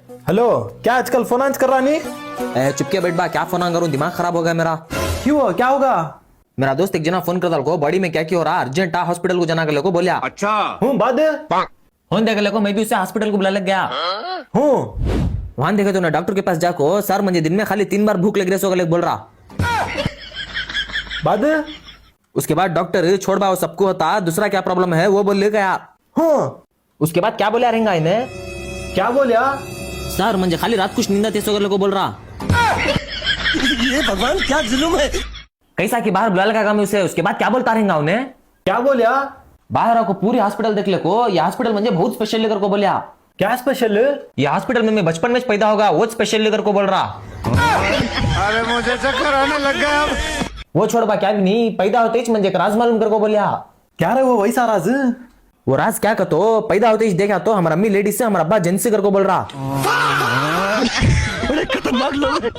Hello, क्या आजकल phone आंच कर रहा नहीं? चुपके बैठ बा, क्या फोन करूं, दिमाग खराब हो गया मेरा। क्यों हो, क्या होगा? मेरा दोस्त एक जना फोन करता को बॉडी में क्या क्या हो रहा, अर्जेंट आ हॉस्पिटल को जाना के को बोलिया। अच्छा। हूँ बाद फोन देख को मैं भी उसे हॉस्पिटल को बुला लग गया। हूँ वहां देखे तो ना डॉक्टर के पास जाको, सर मुझे दिन में खाली 3 बार भूख लग रही सो बोल रहा। बाद उसके बाद डॉक्टर छोड़ बा वो सबको होता, दूसरा क्या प्रॉब्लम है वो बोल ले गया। हूँ उसके बाद क्या बोला रहेगा इन्हें, क्या बोलिया? सर मुझे खाली रात कुछ नींद आती सो को बोल रहा। ये भगवान क्या जुल्म है। कैसा कि बाहर बुला लगा मैं उसे, उसके बाद क्या बोलता रहेगा उन्हें, क्या बोलिया? बाहर को पूरी हॉस्पिटल देख ले को, ये हॉस्पिटल मुझे बहुत स्पेशल लेकर को बोलिया। क्या स्पेशल? ये हॉस्पिटल में मैं बचपन में पैदा होगा वो स्पेशल लेकर को बोल रहा। अरे मुझे चक्कर आने लग गया अब। वो छोड़ बा, क्या भी नहीं, पैदा होते ही मुझे एक राज मालूम कर को बोलिया। क्या रहे वो वैसा राज? वो राज क्या कहतो, पैदा होते ही देखा तो हमारा अम्मी लेडीज से हमारा अब्बा जेंट्स से कर को बोल रहा। बड़े खतरनाक लोग हैं।